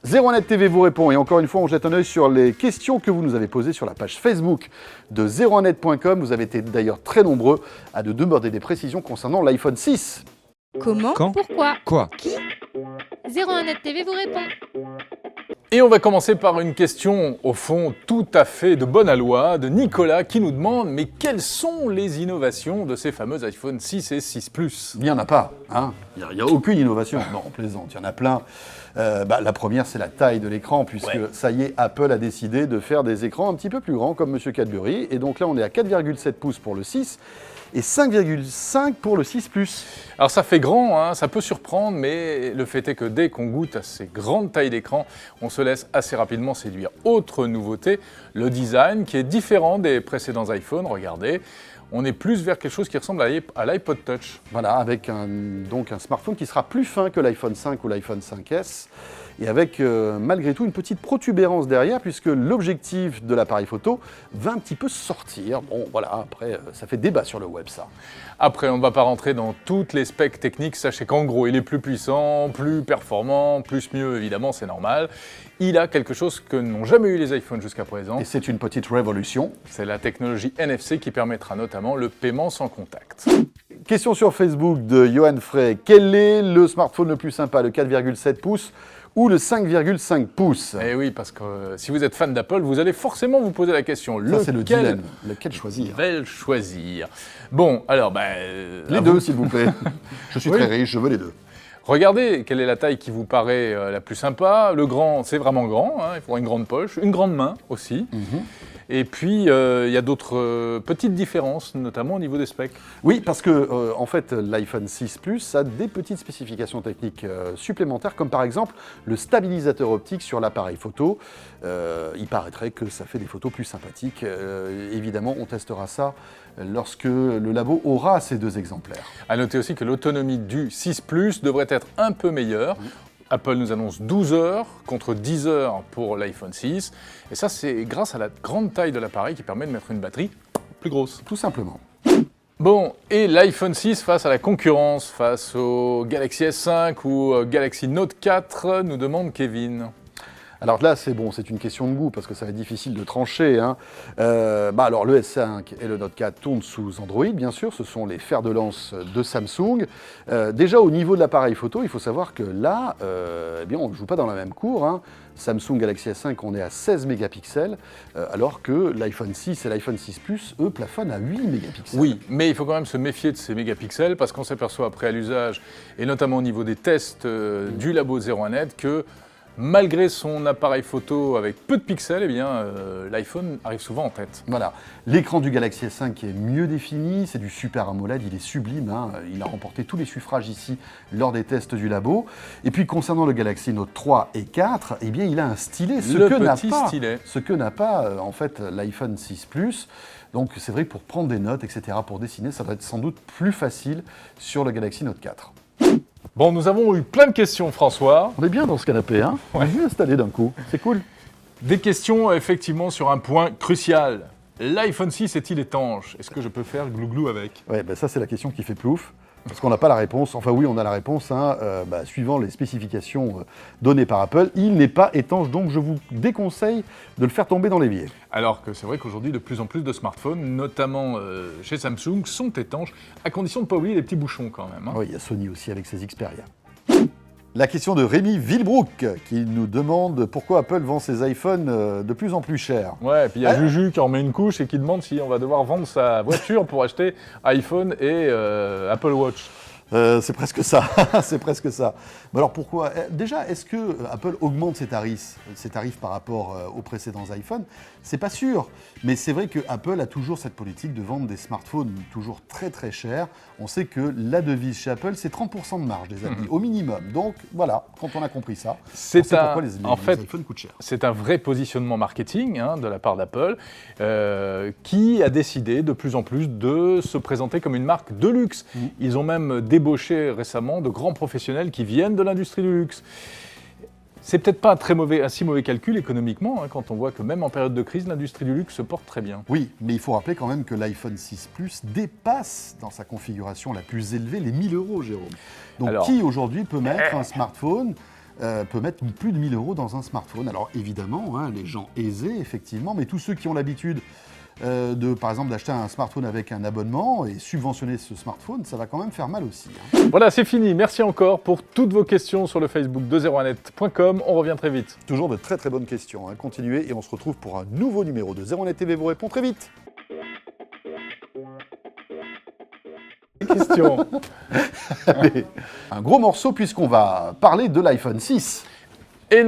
Zeronet TV vous répond et encore une fois on jette un œil sur les questions que vous nous avez posées sur la page Facebook de zeronet.com. Vous avez été d'ailleurs très nombreux à nous demander des précisions concernant l'iPhone 6. Comment? Quand? Pourquoi? Quoi? Qui? 01net TV vous répond. Et on va commencer par une question, au fond, tout à fait de bonne aloi, de Nicolas, qui nous demande « Mais quelles sont les innovations de ces fameux iPhone 6 et 6 Plus ?» Il n'y en a pas, hein. Il n'y a aucune innovation. Non, on plaisante, il y en a plein. La première, c'est la taille de l'écran, puisque ça y est, Apple a décidé de faire des écrans un petit peu plus grands, comme M. Cadbury. Et donc là, on est à 4,7 pouces pour le 6 et 5,5 pour le 6 Plus. Alors ça fait grand, hein, ça peut surprendre, mais le fait est que dès qu'on goûte à ces grandes tailles d'écran, on se laisse assez rapidement séduire. Autre nouveauté, le design qui est différent des précédents iPhones, regardez. On est plus vers quelque chose qui ressemble à l'iPod Touch. Voilà, avec un smartphone qui sera plus fin que l'iPhone 5 ou l'iPhone 5S, et avec malgré tout une petite protubérance derrière, puisque l'objectif de l'appareil photo va un petit peu sortir. Bon, voilà, après, ça fait débat sur le web, ça. Après, on ne va pas rentrer dans toutes les specs techniques. Sachez qu'en gros, il est plus puissant, plus performant, plus mieux, évidemment, c'est normal. Il a quelque chose que n'ont jamais eu les iPhones jusqu'à présent. Et c'est une petite révolution. C'est la technologie NFC qui permettra notamment le paiement sans contact. Question sur Facebook de Johan Frey. Quel est le smartphone le plus sympa, le 4,7 pouces ou le 5,5 pouces? Eh oui, parce que si vous êtes fan d'Apple, vous allez forcément vous poser la question. Ça, c'est le dilemme. Lequel choisir? Lequel choisir? Bon, alors, les deux, s'il vous plaît. Je suis très riche, je veux les deux. Regardez quelle est la taille qui vous paraît la plus sympa. Le grand, c'est vraiment grand, hein, il faudra une grande poche, une grande main aussi. Et puis, il y a d'autres petites différences, notamment au niveau des specs. Oui, parce que en fait, l'iPhone 6 Plus a des petites spécifications techniques supplémentaires, comme par exemple le stabilisateur optique sur l'appareil photo. Il paraîtrait que ça fait des photos plus sympathiques. Évidemment, on testera ça lorsque le labo aura ces deux exemplaires. À noter aussi que l'autonomie du 6 Plus devrait être un peu meilleure. Apple nous annonce 12 heures contre 10 heures pour l'iPhone 6. Et ça, c'est grâce à la grande taille de l'appareil qui permet de mettre une batterie plus grosse. Tout simplement. Bon, et l'iPhone 6 face à la concurrence, face au Galaxy S5 ou au Galaxy Note 4, nous demande Kevin. Alors là, c'est une question de goût, parce que ça va être difficile de trancher, hein. Alors le S5 et le Note 4 tournent sous Android, bien sûr, ce sont les fers de lance de Samsung. Déjà, au niveau de l'appareil photo, il faut savoir que là, on ne joue pas dans la même cour, hein. Samsung Galaxy S5, on est à 16 mégapixels, alors que l'iPhone 6 et l'iPhone 6 Plus, eux, plafonnent à 8 mégapixels. Oui, mais il faut quand même se méfier de ces mégapixels, parce qu'on s'aperçoit après à l'usage, et notamment au niveau des tests du labo 01net, que malgré son appareil photo avec peu de pixels, l'iPhone arrive souvent en tête. Voilà. L'écran du Galaxy S5 est mieux défini, c'est du Super AMOLED, il est sublime, hein. Il a remporté tous les suffrages ici lors des tests du labo. Et puis concernant le Galaxy Note 3 et 4, il a un stylet, ce que n'a pas en fait l'iPhone 6 Plus. Donc c'est vrai que pour prendre des notes, etc., pour dessiner, ça va être sans doute plus facile sur le Galaxy Note 4. Bon, nous avons eu plein de questions, François. On est bien dans ce canapé, hein. On est bien installé d'un coup, c'est cool. Des questions, effectivement, sur un point crucial. L'iPhone 6 est-il étanche? Est-ce que je peux faire glouglou avec? Ouais, ça c'est la question qui fait plouf. Parce qu'on n'a pas la réponse. Enfin oui, on a la réponse, hein. Suivant les spécifications données par Apple, il n'est pas étanche, donc je vous déconseille de le faire tomber dans l'évier. Alors que c'est vrai qu'aujourd'hui, de plus en plus de smartphones, notamment chez Samsung, sont étanches, à condition de ne pas oublier les petits bouchons quand même, hein. Oui, il y a Sony aussi avec ses Xperia. La question de Rémi Villebrook qui nous demande pourquoi Apple vend ses iPhones de plus en plus chers. Ouais, et puis il y a Juju qui en met une couche et qui demande si on va devoir vendre sa voiture pour acheter iPhone et Apple Watch. C'est presque ça, c'est presque ça. Mais alors pourquoi? Déjà, est-ce que Apple augmente ses tarifs par rapport aux précédents iPhones? C'est pas sûr, mais c'est vrai que Apple a toujours cette politique de vendre des smartphones toujours très très chers. On sait que la devise chez Apple, c'est 30% de marge, les amis, au minimum. Donc voilà, quand on a compris ça, on sait pourquoi les iPhones coûtent cher. C'est un vrai positionnement marketing, hein, de la part d'Apple, qui a décidé de plus en plus de se présenter comme une marque de luxe. Ils ont même débauché récemment de grands professionnels qui viennent de l'industrie du luxe. C'est peut-être pas un si mauvais calcul économiquement, hein, quand on voit que même en période de crise, l'industrie du luxe se porte très bien. Oui, mais il faut rappeler quand même que l'iPhone 6 Plus dépasse dans sa configuration la plus élevée les 1 000 €, Jérôme. Donc Alors, qui aujourd'hui peut mettre un smartphone, peut mettre plus de 1 000 € dans un smartphone? Alors évidemment, hein, les gens aisés, effectivement, mais tous ceux qui ont l'habitude par exemple, d'acheter un smartphone avec un abonnement et subventionner ce smartphone, ça va quand même faire mal aussi. Hein. Voilà, c'est fini. Merci encore pour toutes vos questions sur le Facebook de 01net.com. On revient très vite. Toujours de très très bonnes questions. Hein. Continuez et on se retrouve pour un nouveau numéro de 01net TV vous répond très vite. Question. Allez, un gros morceau puisqu'on va parler de l'iPhone 6. Et